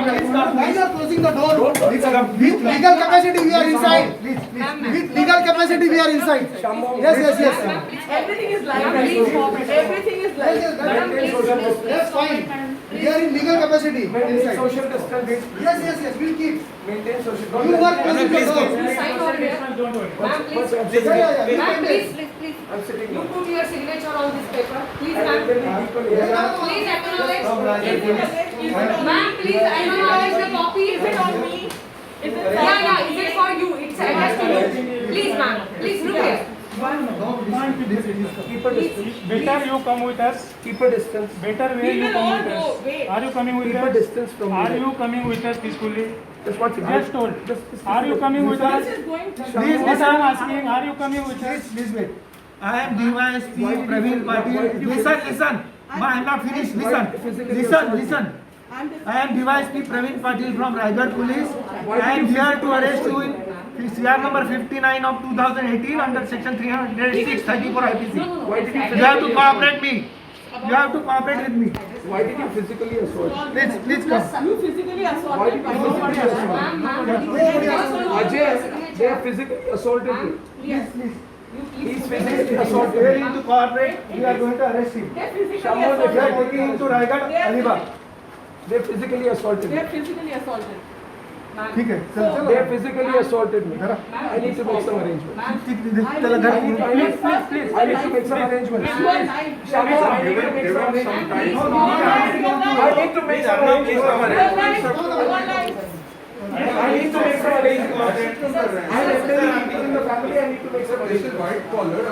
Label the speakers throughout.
Speaker 1: Why you are closing the door? With legal capacity we are inside. With legal capacity we are inside. Yes.
Speaker 2: Everything is live. Everything is live.
Speaker 1: That's fine. We are in legal capacity.
Speaker 3: Maintain social distance.
Speaker 1: Yes. We'll keep.
Speaker 3: Maintain social.
Speaker 1: You are closing the door.
Speaker 2: Sign over here. Ma'am, please.
Speaker 1: Yeah.
Speaker 2: Ma'am, please.
Speaker 3: I'm sitting.
Speaker 2: You put your signature on this paper. Please, ma'am. Please acknowledge. Ma'am, please acknowledge the copy. Is it on me? Is it? Yeah. Is it for you? It's addressed to you. Please, ma'am. Please look here.
Speaker 3: Keep a distance.
Speaker 4: Better you come with us.
Speaker 3: Keep a distance.
Speaker 4: Better way
Speaker 2: We
Speaker 4: you
Speaker 2: will
Speaker 4: come
Speaker 2: all
Speaker 4: with
Speaker 2: go.
Speaker 4: us.
Speaker 2: Wait.
Speaker 4: Are you coming with
Speaker 3: Keep a
Speaker 4: us?
Speaker 3: distance from me.
Speaker 4: Are you coming with us peacefully?
Speaker 3: Just one second.
Speaker 4: Just told. Are you coming with us?
Speaker 2: This is going to.
Speaker 1: Please,
Speaker 4: What I am asking, are you coming with us?
Speaker 1: Please wait. I am DYSP Praveen Patil. Listen. I am not finished. Listen. I am DYSP Praveen Patil from Raigad Police. I am here to arrest you in CR number 59 of 2018 under section 306 34 IPC.
Speaker 3: Why did you
Speaker 1: You have to cooperate me. You have to cooperate with me.
Speaker 3: Why did you physically assault?
Speaker 1: Please come.
Speaker 2: You physically
Speaker 3: Why did
Speaker 2: assaulted by
Speaker 3: you physically assault?
Speaker 2: Ma'am.
Speaker 3: Ajay, they have physically assaulted you.
Speaker 1: Please.
Speaker 3: He's physically
Speaker 1: Are
Speaker 3: assaulted.
Speaker 1: you to cooperate? We are going to arrest him.
Speaker 2: They're physically
Speaker 3: Someone
Speaker 1: We are
Speaker 2: assaulted.
Speaker 1: taking him to Raigad, Alibag.
Speaker 3: They physically assaulted me.
Speaker 2: They're physically assaulted.
Speaker 1: ठीक है चल
Speaker 3: They have physically assaulted me.
Speaker 1: जरा
Speaker 3: I need to make some arrangements.
Speaker 1: चला घर
Speaker 3: I need to make some arrangements.
Speaker 2: You are lying.
Speaker 3: Shamo, I need to make some arrangements. I need to make some arrangements.
Speaker 2: You are lying.
Speaker 3: I need to make some arrangements. I'm elderly people in the family. I need to make some arrangements.
Speaker 5: White collar.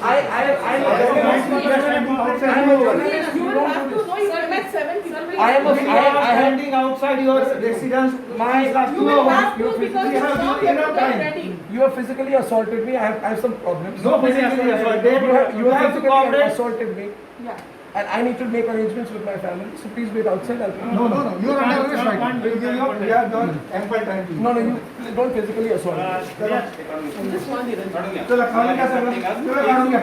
Speaker 3: I'm a journalist. I'm a journalist.
Speaker 2: You will have to know you have met 7 people.
Speaker 3: I am a.
Speaker 1: We are standing outside your residence.
Speaker 3: My last
Speaker 2: You
Speaker 3: 2
Speaker 2: will
Speaker 3: hours.
Speaker 2: have to because you have
Speaker 1: enough
Speaker 2: to
Speaker 1: time.
Speaker 2: get ready.
Speaker 3: You have physically assaulted me. I have some problems.
Speaker 1: No physically assaulted.
Speaker 3: You have
Speaker 1: to
Speaker 3: physically
Speaker 1: cooperate.
Speaker 3: assaulted me.
Speaker 2: Yeah.
Speaker 3: And I need to make arrangements with my family. So please wait outside. I'll come.
Speaker 1: No. You are under arrest right now. We have your ample time.
Speaker 3: No, you don't physically assault me.
Speaker 2: Just one minute.
Speaker 1: चला खाने का सब चला खाने का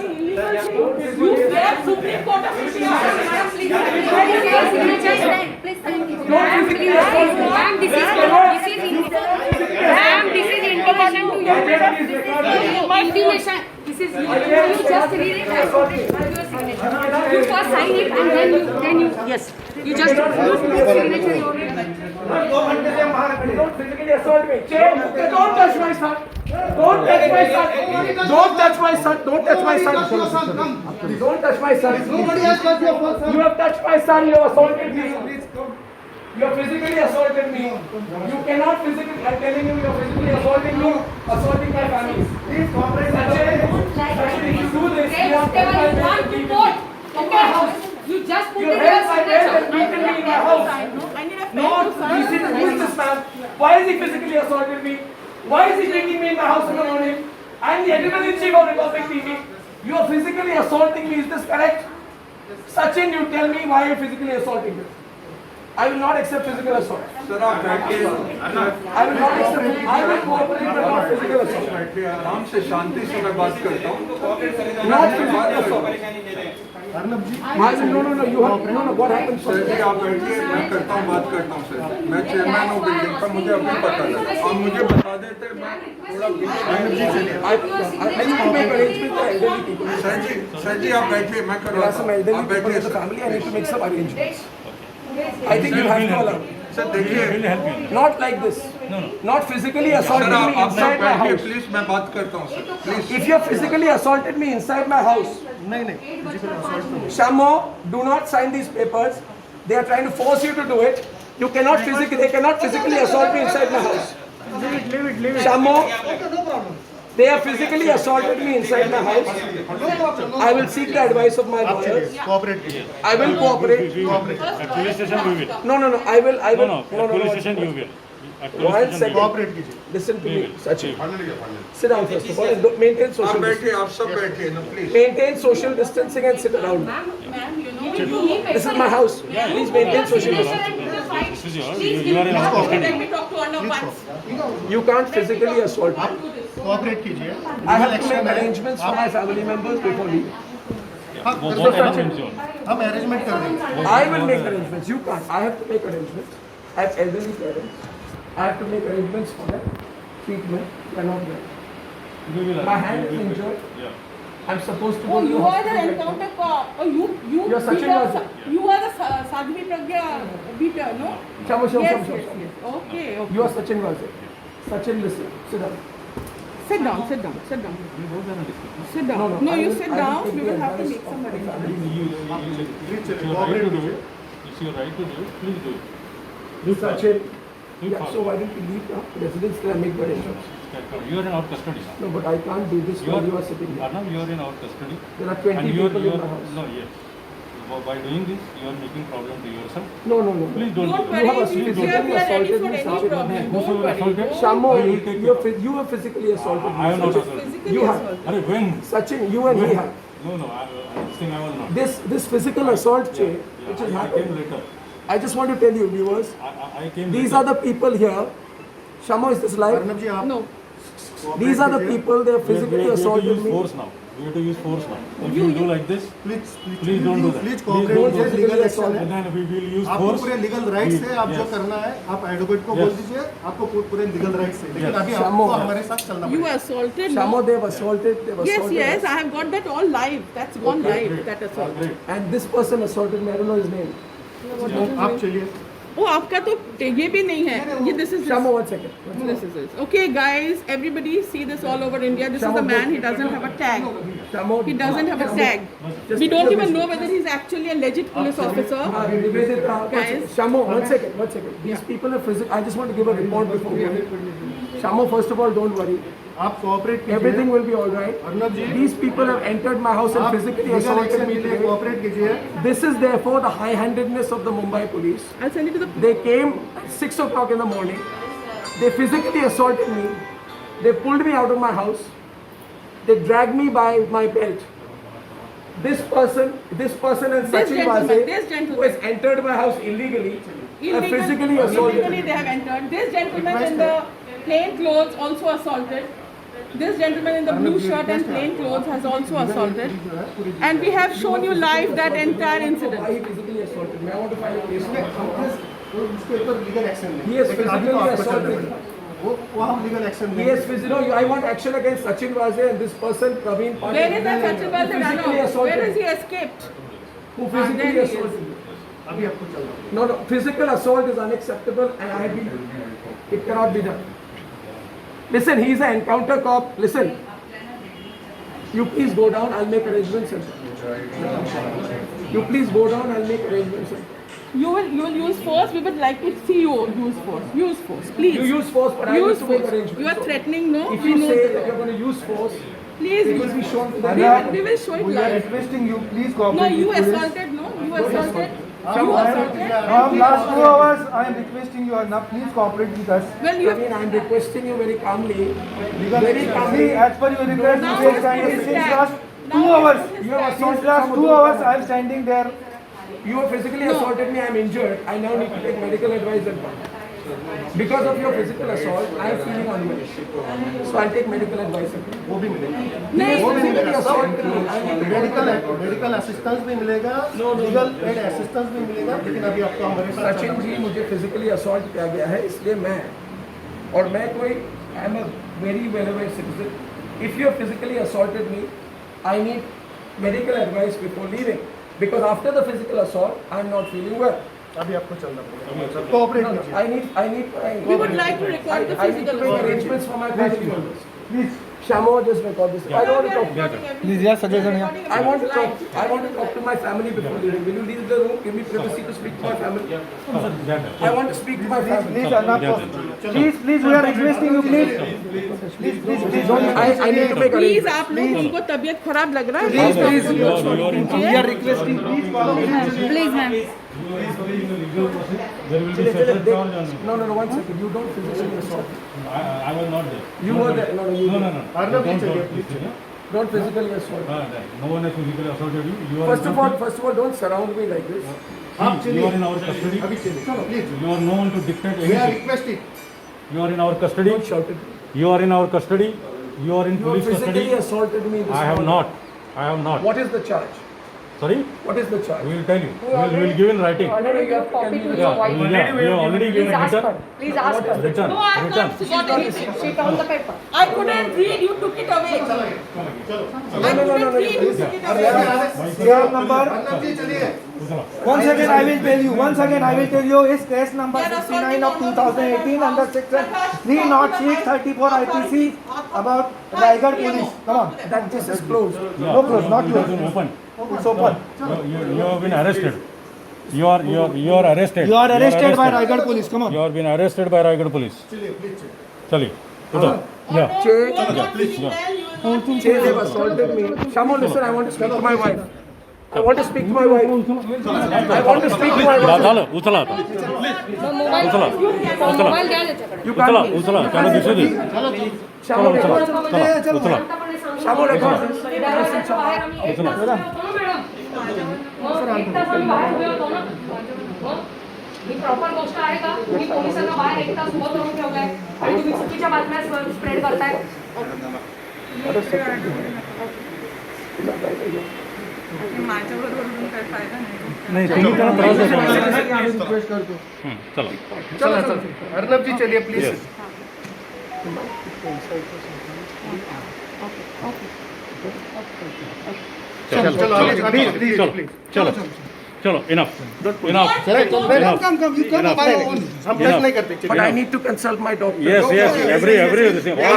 Speaker 2: You get Supreme Court of India.
Speaker 6: Ma'am, this is intimation to you. Intimation. This is you just read it. I put it as your signature. You first sign it and then you yes. You just use signature. You already.
Speaker 1: 2 घंटे से हम बाहर खड़े
Speaker 3: Don't physically assault me. Don't touch my son. Don't touch my son. Don't touch my son. Don't touch my son. Don't touch my son.
Speaker 1: Nobody has touched your first son.
Speaker 3: You have touched my son. You have assaulted me. You have physically assaulted me. You cannot physically. I'm telling you, you are physically assaulting me, assaulting my family.
Speaker 1: Please cooperate.
Speaker 3: Sachin, if you do this, you have
Speaker 2: Whatever you want to vote. Okay. You just put
Speaker 3: You
Speaker 2: it
Speaker 3: held my bed
Speaker 2: your
Speaker 3: and beaten me in my house.
Speaker 2: I need a pen
Speaker 3: No,
Speaker 2: to sign.
Speaker 3: who is this man? Why is he physically assaulted me? Why is he taking me in my house in the morning? I am the editor-in-chief of Republic TV. You are physically assaulting me. Is this correct? Sachin, you tell me why you are physically assaulting me. I will not accept physical assault.
Speaker 5: Sir आप बैठिए
Speaker 3: I will not accept. I will cooperate but not physical assault.
Speaker 5: बैठिए आराम से शांति से मैं बात करता हूँ
Speaker 3: Not physical assault. No. You have no. What happened?
Speaker 5: Sir ji आप बैठिए मैं करता हूँ बात करता हूँ सर मैं चेयरमैन हूँ बिल्डिंग पर मुझे अभी पता है आप मुझे बता देते मैं थोड़ा
Speaker 3: I need to make arrangements for elderly people.
Speaker 5: Sir ji आप बैठिए मैं
Speaker 3: There are some
Speaker 5: करवाता
Speaker 3: elderly
Speaker 5: हूँ आप
Speaker 3: people in
Speaker 5: बैठिए
Speaker 3: the
Speaker 5: sir
Speaker 3: family. I need to make some arrangements. I think you have to allow.
Speaker 5: Sir देखिए
Speaker 3: Not like this. Not physically assaulting
Speaker 5: sir
Speaker 3: me
Speaker 5: आप
Speaker 3: inside my
Speaker 5: बैठिए
Speaker 3: house.
Speaker 5: Please मैं बात करता हूँ sir please
Speaker 3: If you have physically assaulted me inside my house, Shamo, do not sign these papers. They are trying to force you to do it. You cannot physically. They cannot physically assault me inside my house.
Speaker 1: Leave it.
Speaker 3: Shamo,
Speaker 1: No problem.
Speaker 3: they have physically assaulted me inside my house.
Speaker 1: No problem.
Speaker 3: I will seek the advice of my lawyers. I will cooperate.
Speaker 4: At police station you will.
Speaker 3: No. I will.
Speaker 4: No. At police station you will. At police
Speaker 3: One
Speaker 4: station you will.
Speaker 3: second. Listen to me, Sachin. Sit down first of all and maintain
Speaker 5: आप
Speaker 3: social distance.
Speaker 5: बैठिए आप सब बैठिए ना please
Speaker 3: Maintain social distancing and sit around.
Speaker 2: Ma'am, you know,
Speaker 3: This is my house. Please maintain social distancing.
Speaker 4: This is yours. You are in our
Speaker 2: Let
Speaker 4: custody.
Speaker 2: me talk to under once.
Speaker 3: You can't physically assault me.
Speaker 1: Cooperate कीजिए.
Speaker 3: I have to make arrangements for my family members before leaving.
Speaker 4: वो बहुत है ना उनसे।
Speaker 1: हम arrangement कर देंगे।
Speaker 3: I will make arrangements. You can't. I have to make arrangements. I have elderly parents. I have to make arrangements for them. Treatment. Cannot wait.
Speaker 4: We will-
Speaker 3: My hand is
Speaker 4: we will-
Speaker 3: injured.
Speaker 4: Yeah.
Speaker 3: I'm supposed to
Speaker 7: Oh,
Speaker 3: go to
Speaker 7: you
Speaker 3: the
Speaker 7: are the
Speaker 3: hospital.
Speaker 7: encounter cop. Oh, you
Speaker 3: You're Sachin
Speaker 7: beat up
Speaker 3: Vasu.
Speaker 7: you are the Sadhvi Pragya beater, no?
Speaker 3: Shamu, shamu,
Speaker 7: Yes,
Speaker 3: shamu,
Speaker 7: yes,
Speaker 3: shamu.
Speaker 7: yes. Okay, okay.
Speaker 3: You are Sachin Vasu. Sachin, listen. Sit down.
Speaker 7: Sit down, sit down, sit down. Sit down.
Speaker 3: No, no,
Speaker 7: No,
Speaker 3: I
Speaker 7: you
Speaker 3: will-
Speaker 7: sit
Speaker 3: I will
Speaker 7: down.
Speaker 3: take
Speaker 7: We
Speaker 3: the
Speaker 7: will have to
Speaker 3: advice
Speaker 7: make
Speaker 3: of
Speaker 7: some
Speaker 3: my
Speaker 7: arrangements.
Speaker 4: It's your right to do it. It's your right to do it. Please do it. Do it fast.
Speaker 3: Sachin.
Speaker 4: Do it
Speaker 3: Yeah,
Speaker 4: fast.
Speaker 3: so why don't you leave now? Residents can make the arrangements.
Speaker 4: You are in our custody now.
Speaker 3: No, but I can't do this while you are sitting here.
Speaker 4: Arnab, you are in our custody.
Speaker 3: There are 20
Speaker 4: And you are,
Speaker 3: people
Speaker 4: you
Speaker 3: in
Speaker 4: are,
Speaker 3: my house.
Speaker 4: no, yes. By doing this, you are making problem to yourself.
Speaker 3: No, no, no.
Speaker 4: Please don't
Speaker 7: Don't
Speaker 4: do
Speaker 7: worry,
Speaker 3: You have a
Speaker 7: we
Speaker 3: physically
Speaker 7: are ready
Speaker 3: assaulted
Speaker 7: for
Speaker 3: me,
Speaker 7: any
Speaker 3: Sachin.
Speaker 7: problem.
Speaker 4: Whosoever
Speaker 7: Don't worry.
Speaker 4: assaulted-
Speaker 7: Don't-
Speaker 3: Shamu,
Speaker 4: We will take
Speaker 3: you have physically assaulted me.
Speaker 4: I am not
Speaker 3: Sachin.
Speaker 4: assaulted.
Speaker 7: Physically
Speaker 3: You have.
Speaker 7: assaulted.
Speaker 4: Arey, when?
Speaker 3: Sachin, you and me have.
Speaker 4: No, no, this thing I will not.
Speaker 3: This physical assault chain,
Speaker 4: Yeah,
Speaker 3: which has
Speaker 4: I came
Speaker 3: happened.
Speaker 4: later.
Speaker 3: I just want to tell you, viewers,
Speaker 4: I came
Speaker 3: these
Speaker 4: later.
Speaker 3: are the people here. Shamu, is this live?
Speaker 1: Arnab जी आप
Speaker 7: No.
Speaker 3: These are the people, they have
Speaker 4: We
Speaker 3: physically
Speaker 4: have to
Speaker 3: assaulted
Speaker 4: use
Speaker 3: me.
Speaker 4: force now. We have to use force now. If you do like this,
Speaker 1: please
Speaker 4: don't do that.
Speaker 1: Please
Speaker 4: Please don't
Speaker 1: cooperate
Speaker 4: do
Speaker 1: ये
Speaker 4: that.
Speaker 1: Legal action है।
Speaker 4: then we will use
Speaker 1: आपको
Speaker 4: force.
Speaker 1: पूरे legal rights है, आप जो
Speaker 4: Yes.
Speaker 1: करना है आप एडवोकेट को
Speaker 4: Yes.
Speaker 1: बोल दीजिए, आपको पूरे लीगल राइट्स है, लेकिन
Speaker 4: Yes.
Speaker 1: अभी
Speaker 3: Shamu.
Speaker 1: आपको हमारे साथ चलना
Speaker 7: You
Speaker 1: पड़ेगा।
Speaker 7: assaulted.
Speaker 3: Shamu,
Speaker 7: No?
Speaker 3: they've assaulted
Speaker 7: Yes, yes.
Speaker 3: us.
Speaker 7: I have got that all live. That's gone
Speaker 4: Okay,
Speaker 7: live.
Speaker 4: great.
Speaker 7: That assault.
Speaker 4: Great.
Speaker 3: And this person assaulted me, I don't know his name.
Speaker 1: आप चलिए।
Speaker 7: Oh, आपका तो ये भी नहीं है. ये this is
Speaker 3: Shamu, 1 second.
Speaker 7: this is this. Okay, guys, everybody see this all over India. This is the man. He doesn't have a tag.
Speaker 3: Shamu,
Speaker 7: He doesn't have a tag. We don't even know whether he's actually a legit police officer.
Speaker 3: Nivedita,
Speaker 7: Guys.
Speaker 3: Shamu, 1 second, 1 second. These people are physical. I just want to give a report before going. Shamu, first of all, don't worry.
Speaker 1: आप cooperate कीजिए।
Speaker 3: Everything will be all right.
Speaker 1: Arnab ji
Speaker 3: These people have entered my house and
Speaker 1: आप
Speaker 3: physically
Speaker 1: legal
Speaker 3: assaulted
Speaker 1: action
Speaker 3: me
Speaker 1: के लिए
Speaker 3: today.
Speaker 1: Cooperate कीजिए।
Speaker 3: This is therefore the high-handedness of the Mumbai police.
Speaker 7: I'll send it to the.
Speaker 3: They came at 6 o'clock in the morning. They physically assaulted me. They pulled me out of my house. They dragged me by my belt. This person and
Speaker 7: This
Speaker 3: Sachin
Speaker 7: gentleman,
Speaker 3: Vase,
Speaker 7: this gentleman.
Speaker 3: who has entered my house illegally, have physically assaulted
Speaker 7: Illegally
Speaker 3: me.
Speaker 7: they have entered. This gentleman in the plain clothes also assaulted. This gentleman in the blue shirt and plain clothes has also assaulted. And we have shown you live that entire
Speaker 3: Why
Speaker 7: incident.
Speaker 3: he physically assaulted me? I want to file a case.
Speaker 1: उसके ऊपर legal action
Speaker 3: He has
Speaker 1: लेंगे, लेकिन अभी
Speaker 3: physically
Speaker 1: तो आपको
Speaker 3: assaulted
Speaker 1: चलना
Speaker 3: me.
Speaker 1: पड़ेगा। वो हम legal action
Speaker 3: He has physically. I want action against Sachin Vase and this person, Praveen Patil.
Speaker 7: Where is that Sachin Vase
Speaker 3: Who
Speaker 7: run
Speaker 3: physically
Speaker 7: off?
Speaker 3: assaulted
Speaker 7: Where is
Speaker 3: me.
Speaker 7: he escaped?
Speaker 3: Who
Speaker 7: there
Speaker 3: physically
Speaker 7: he is.
Speaker 3: assaulted me.
Speaker 1: अभी आपको चलना पड़ेगा।
Speaker 3: No, no, physical assault is unacceptable and I have been, it cannot be done. Listen, he is an encounter cop. Listen, you please go down, I'll make arrangements. You please go down, I'll make arrangements.
Speaker 7: You will use force. We would like to see you use force. Use force, please.
Speaker 3: You use force, but I
Speaker 7: Use
Speaker 3: need to make
Speaker 7: force.
Speaker 3: arrangements.
Speaker 7: You are
Speaker 3: So,
Speaker 7: threatening, no?
Speaker 3: If
Speaker 7: We
Speaker 3: you
Speaker 7: know
Speaker 3: say
Speaker 7: that.
Speaker 3: that you're going to use force,
Speaker 7: Please,
Speaker 3: it will be shown to the
Speaker 7: we will show it
Speaker 1: We are
Speaker 7: live.
Speaker 1: requesting you, please
Speaker 7: No,
Speaker 1: cooperate
Speaker 7: you
Speaker 1: with police।
Speaker 7: assaulted, no? You assaulted.
Speaker 1: हम
Speaker 7: You assaulted.
Speaker 1: from last 2 hours I am requesting you now please cooperate with us।
Speaker 7: Well, you.
Speaker 3: Praveen, I'm requesting you very calmly. Very
Speaker 1: See,
Speaker 3: calmly.
Speaker 1: as per your request,
Speaker 7: Now
Speaker 1: you
Speaker 7: his
Speaker 1: standing
Speaker 7: name is
Speaker 1: since
Speaker 7: tagged.
Speaker 1: last
Speaker 7: Now
Speaker 1: 2 hours.
Speaker 7: his
Speaker 3: You have
Speaker 7: tagged.
Speaker 3: assaulted
Speaker 1: Since last
Speaker 3: someone.
Speaker 1: 2 hours I am standing there।
Speaker 3: You have physically assaulted me, I am injured. I now need to take medical advice and come. Because of your physical assault, I am feeling unwell. So I'll take medical advice and come.
Speaker 1: वो भी मिलेगा।
Speaker 7: नहीं,
Speaker 1: वो भी
Speaker 3: Physically
Speaker 1: मिलेगा।
Speaker 3: assaulted me, I need to
Speaker 1: medical assistance भी मिलेगा, legal aid assistance भी मिलेगा, लेकिन अभी आपको हमारे साथ
Speaker 3: सचिन जी मुझे फिजिकली असॉल्ट किया गया है इसलिए मैं कोई I am a very well aware citizen if you have physically assaulted me I need medical advice before leaving because after the physical assault I am not feeling well
Speaker 1: अभी आपको चलना पड़ेगा। कोऑपरेट कीजिए।
Speaker 3: I need
Speaker 7: We would like to record the
Speaker 3: I need to
Speaker 7: physical
Speaker 3: make
Speaker 7: assault.
Speaker 3: arrangements for my family members.
Speaker 1: Please।
Speaker 3: Shamo, just record this. I don't want to talk.
Speaker 1: Please, yeah, suggestion, yeah।
Speaker 3: I want to talk to my family before leaving. Will you leave the room? Give me privacy to speak to my family. I want to speak to my family.
Speaker 1: Please, Arnab, please, we are requesting you, please, don't।
Speaker 3: I need to make
Speaker 7: please
Speaker 3: arrangements.
Speaker 7: आप लोग उनको तबीयत खराब लग रहा है
Speaker 1: Please,
Speaker 7: please
Speaker 1: we are requesting, please follow this।
Speaker 6: Please, ma'am.
Speaker 4: There will be separate charge on it.
Speaker 3: No, 1 second. You don't physically assault.
Speaker 4: I was not there.
Speaker 3: You were there. No, you
Speaker 4: No.
Speaker 1: Arnab,
Speaker 4: Don't
Speaker 1: please,
Speaker 4: talk, please, yeah?
Speaker 3: don't physically assault.
Speaker 4: No one has physically assaulted you. You are
Speaker 3: First of all, don't surround me like this.
Speaker 1: आप
Speaker 4: you are in
Speaker 1: चलिए,
Speaker 4: our custody.
Speaker 1: अभी चलिए, चलो, please।
Speaker 4: You are no one to dictate
Speaker 1: We are
Speaker 4: anything.
Speaker 1: requesting।
Speaker 4: You are in our custody.
Speaker 3: Don't shout at me.
Speaker 4: You are in our custody. You are in
Speaker 3: You have
Speaker 4: police
Speaker 3: physically
Speaker 4: custody.
Speaker 3: assaulted me this
Speaker 4: I have
Speaker 3: morning.
Speaker 4: not. I have not.
Speaker 3: What is the charge?
Speaker 4: Sorry?
Speaker 3: What is the charge?
Speaker 4: We will tell you. We will give in writing.
Speaker 2: Already you have copied to your wife.
Speaker 4: Yeah, we have already given
Speaker 2: Please ask her.
Speaker 4: written.
Speaker 2: Please ask her.
Speaker 4: Return.
Speaker 7: No, I have
Speaker 4: Return.
Speaker 7: not got anything.
Speaker 2: She found the paper.
Speaker 7: I couldn't read, you took it away. I couldn't read, you took it away.
Speaker 1: Serial number. Once again I will tell you. Once again I will tell you. Is case number 69 of 2018 under section 306/34 IPC about Raigad police. Come on.
Speaker 3: That this is closed.
Speaker 1: No close, not
Speaker 4: It has been
Speaker 1: close.
Speaker 4: open.
Speaker 1: It's open.
Speaker 4: You have been arrested. You are arrested.
Speaker 1: You are arrested by Raigad police. Come on.
Speaker 4: You have been arrested by Raigad police. चलिए उठो या
Speaker 3: Che, they've assaulted me. Shamo, listen, I want to speak to my wife. I want to speak to my wife. I want to speak to my wife.
Speaker 4: झालं उचला आता
Speaker 2: mobile
Speaker 4: उचला
Speaker 2: mobile द्या त्याच्याकडे.
Speaker 3: You
Speaker 4: उचला
Speaker 3: can't.
Speaker 4: उचला त्याला दिसू दे
Speaker 3: Shamo,
Speaker 4: उचला
Speaker 3: record.
Speaker 4: चला उचला
Speaker 3: Shamo, record this.
Speaker 2: दरवाजाच्या बाहेर आम्ही एक तास उभे होतो ना मॅडम. मग एक तास आम्ही बाहेर उभे होतो ना. मग ही प्रॉपर गोष्ट आहे का? मी पोलिसांना बाहेर एक तास उभं करून ठेवलंय आणि तुम्ही चुकीच्या बातम्या स्प्रेड करताय.
Speaker 7: माझ्याबरोबर बोलून काही फायदा नाही.
Speaker 1: नहीं तुम्ही त्याला त्रास देता.
Speaker 4: चला
Speaker 3: चलो, चलो. अर्नब जी, चलिए, please.
Speaker 4: Yes. चलो चलो चलो चलो enough enough
Speaker 1: Come, you come by your own. हम टच नहीं करते.
Speaker 3: But I need to consult my doctor.
Speaker 4: yes every all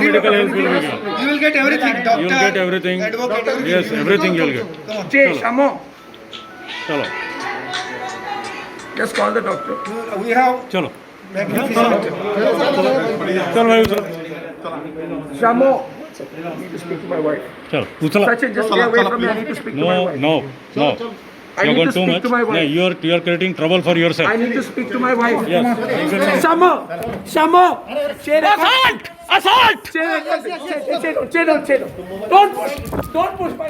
Speaker 4: medical help will be given
Speaker 1: You will get everything.
Speaker 4: you will get everything
Speaker 1: Advocate, everything.
Speaker 4: yes everything you will get
Speaker 3: Che, Shamo,
Speaker 4: चलो
Speaker 3: just call the doctor.
Speaker 1: We have
Speaker 4: चलो चल भाई उचला
Speaker 3: Shamo, I need to speak to my wife.
Speaker 4: चलो उचला
Speaker 3: Sachin, just stay away from me. I need to speak to my
Speaker 4: no
Speaker 3: wife.
Speaker 4: no no
Speaker 3: I
Speaker 4: you
Speaker 3: need
Speaker 4: are
Speaker 3: to
Speaker 4: going too
Speaker 3: speak
Speaker 4: much
Speaker 3: to my wife.
Speaker 4: no, you are creating trouble for yourself
Speaker 3: I need to speak to my wife.
Speaker 4: yes
Speaker 3: Shamo, Shamo, assault, assault. Che, don't push my.